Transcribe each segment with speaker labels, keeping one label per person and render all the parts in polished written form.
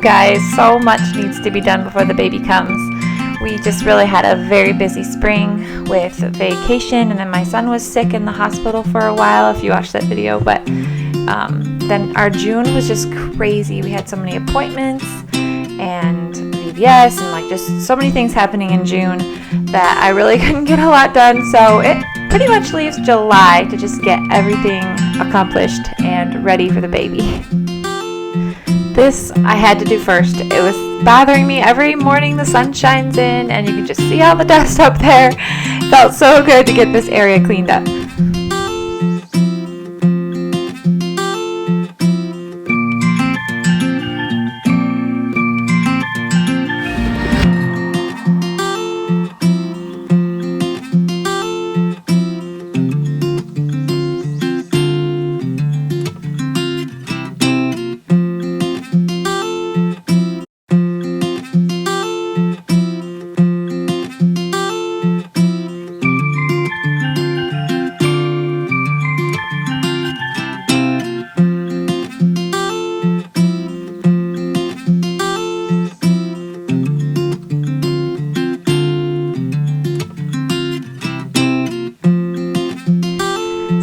Speaker 1: guys, so much needs to be done before the baby comes. We just really had a very busy spring with vacation, and then my son was sick in the hospital for a while, if you watched that video. But then our June was just crazy. We had so many appointments and VBS and like just so many things happening in June that I really couldn't get a lot done. So it pretty much leaves July to just get everything accomplished and ready for the baby. This I had to do first. It was bothering me every morning. The sun shines in and you can just see all the dust up there. It felt so good to get this area cleaned up.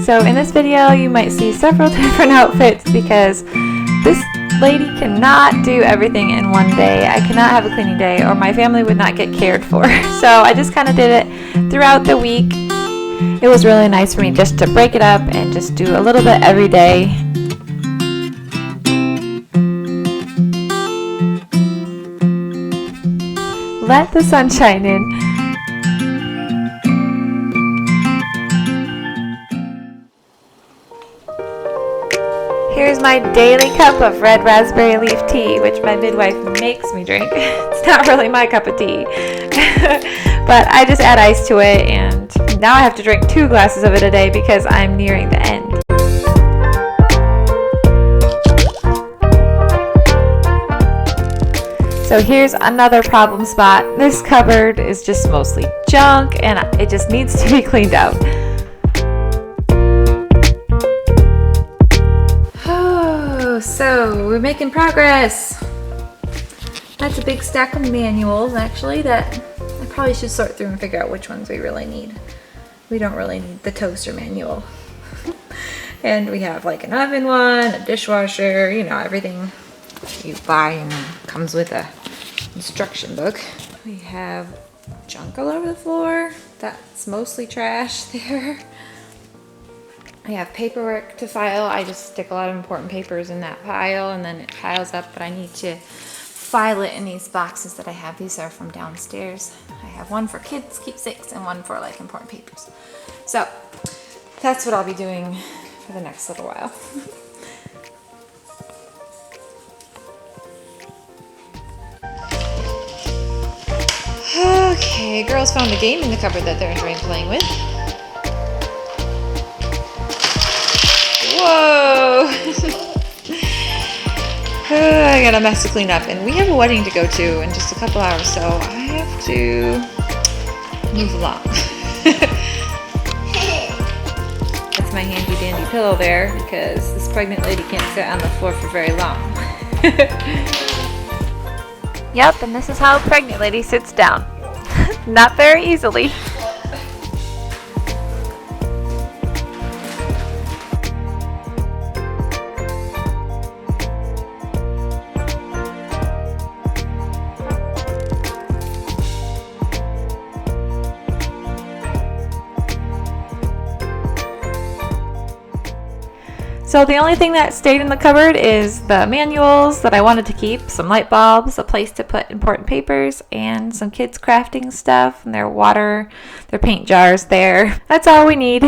Speaker 1: So in this video you might see several different outfits because this lady cannot do everything in one day. I cannot have a cleaning day or my family would not get cared for. So I just kind of did it throughout the week. It was really nice for me just to break it up and just do a little bit every day. Let the sunshine in. Here's my daily cup of red raspberry leaf tea, which my midwife makes me drink. It's not really my cup of tea, but I just add ice to it, and now I have to drink 2 glasses of it a day because I'm nearing the end. So here's another problem spot. This cupboard is just mostly junk, and it just needs to be cleaned out. So we're making progress. That's a big stack of manuals actually that I probably should sort through and figure out which ones we really need. We don't really need the toaster manual. And we have like an oven one, a dishwasher, you know, everything you buy and comes with a instruction book. We have junk all over the floor. That's mostly trash there. I have paperwork to file. I just stick a lot of important papers in that pile and then it piles up, but I need to file it in these boxes that I have. These are from downstairs. I have one for kids keepsakes and one for like important papers. So that's what I'll be doing for the next little while. Okay, girls found a game in the cupboard that they're enjoying playing with. Whoa! I got a mess to clean up, and we have a wedding to go to in just a couple hours, so I have to move along. That's my handy dandy pillow there because this pregnant lady can't sit on the floor for very long. Yep, and this is how a pregnant lady sits down. Not very easily. So the only thing that stayed in the cupboard is the manuals that I wanted to keep, some light bulbs, a place to put important papers, and some kids crafting stuff, and their water, their paint jars there. That's all we need.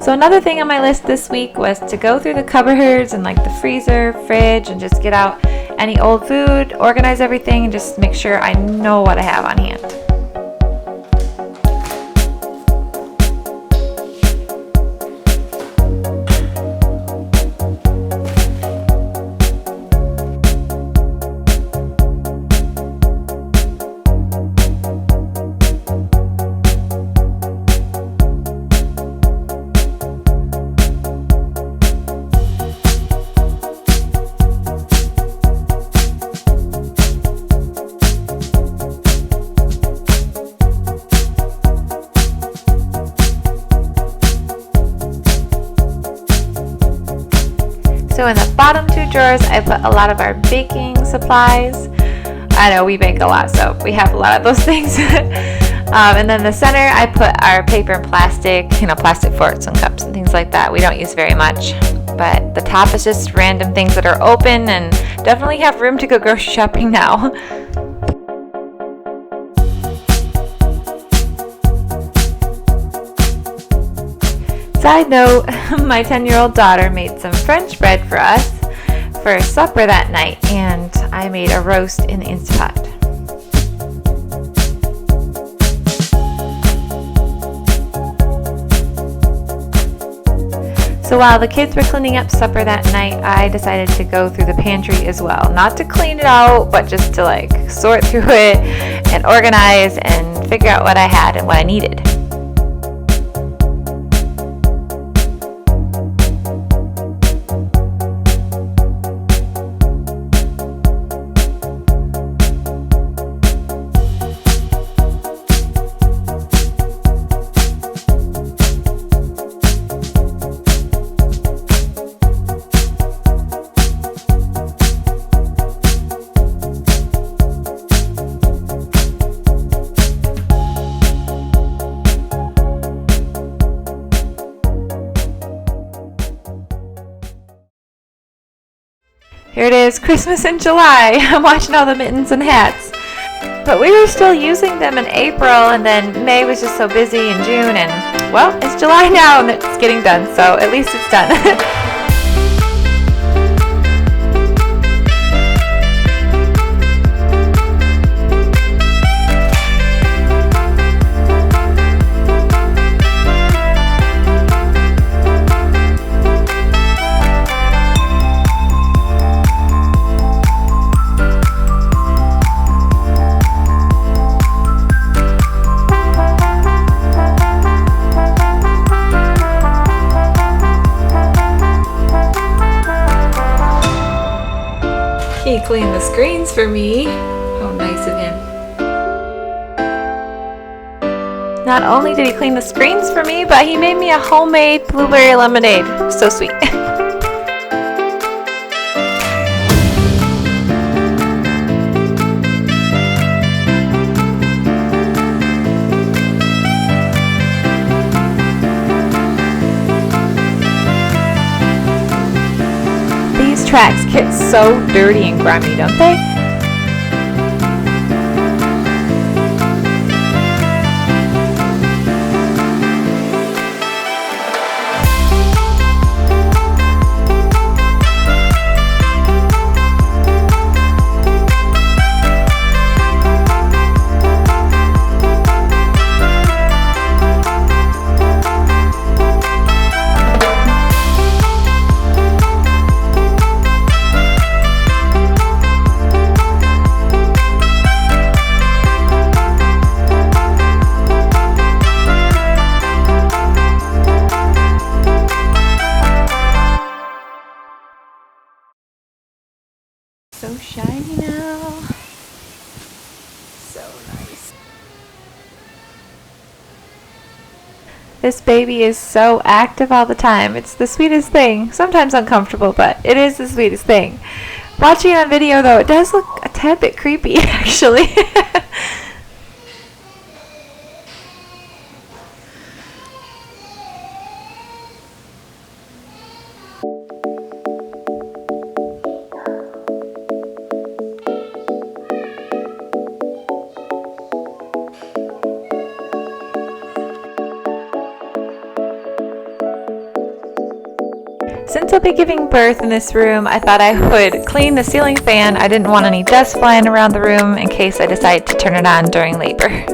Speaker 1: So another thing on my list this week was to go through the cupboards and like the freezer, fridge, and just get out any old food, organize everything, and just make sure I know what I have on hand. So in the bottom two drawers, I put a lot of our baking supplies. I know we bake a lot, so we have a lot of those things. And then the center, I put our paper and plastic, plastic forks and cups and things like that. We don't use very much. But the top is just random things that are open, and definitely have room to go grocery shopping now. Side note, my 10-year-old daughter made some French bread for us for supper that night, and I made a roast in the Instant Pot. So while the kids were cleaning up supper that night, I decided to go through the pantry as well. Not to clean it out, but just to sort through it and organize and figure out what I had and what I needed. Here it is, Christmas in July. I'm watching all the mittens and hats. But we were still using them in April, and then May was just so busy in June, and well, it's July now and it's getting done, so at least it's done. He cleaned the screens for me. How nice of him. Not only did he clean the screens for me, but he made me a homemade blueberry lemonade. So sweet. Tracks get so dirty and grimy, don't they? So shiny now. So nice. This baby is so active all the time. It's the sweetest thing. Sometimes uncomfortable, but it is the sweetest thing. Watching it on video though, it does look a tad bit creepy actually. Since I'll be giving birth in this room, I thought I would clean the ceiling fan. I didn't want any dust flying around the room in case I decide to turn it on during labor.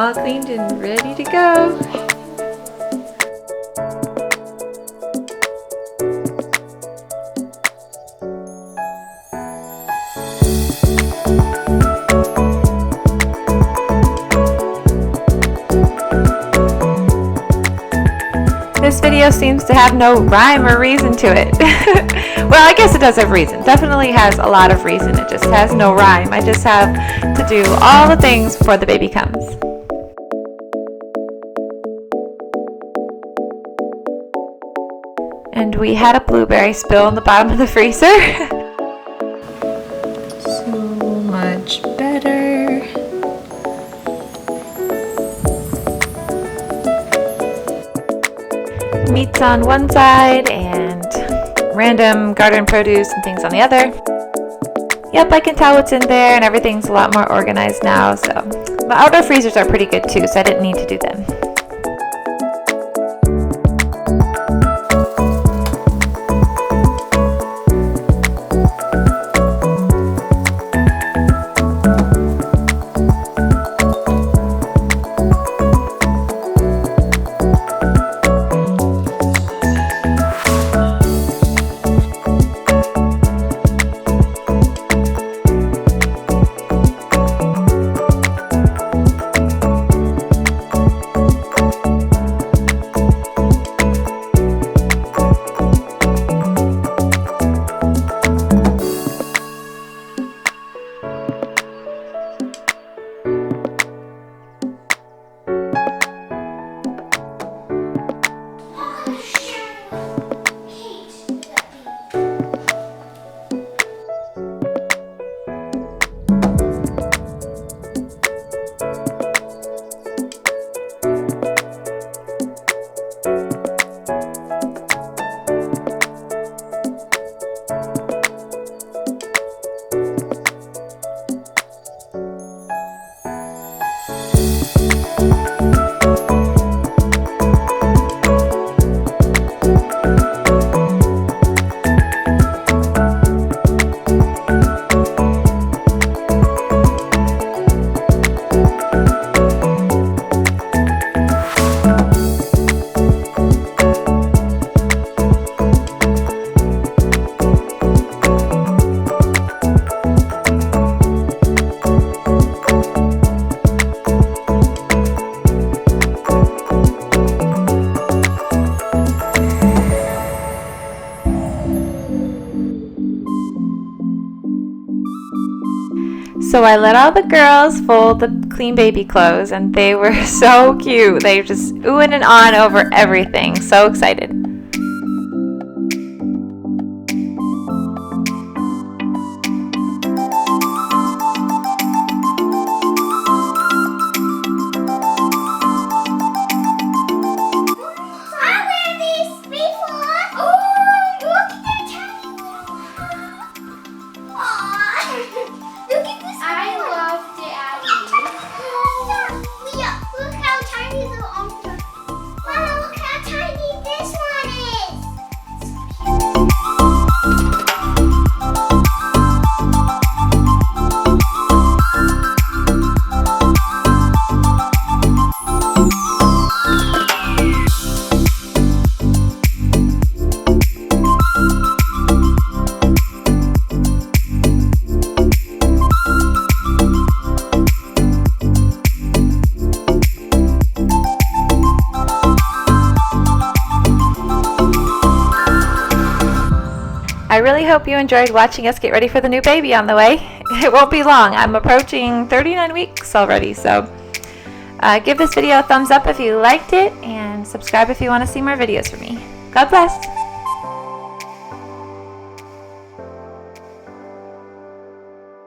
Speaker 1: all cleaned and ready to go. This video seems to have no rhyme or reason to it. Well, I guess it does have reason. Definitely has a lot of reason. It just has no rhyme. I just have to do all the things before the baby comes. And we had a blueberry spill in the bottom of the freezer. So much better. Meats on one side and random garden produce and things on the other. Yep, I can tell what's in there and everything's a lot more organized now. So my outdoor freezers are pretty good too, so I didn't need to do them. So I let all the girls fold the clean baby clothes, and they were so cute. They were just oohing and on over everything. So excited. I really hope you enjoyed watching us get ready for the new baby on the way. It won't be long. I'm approaching 39 weeks already, so give this video a thumbs up if you liked it, and subscribe if you want to see more videos from me. God bless.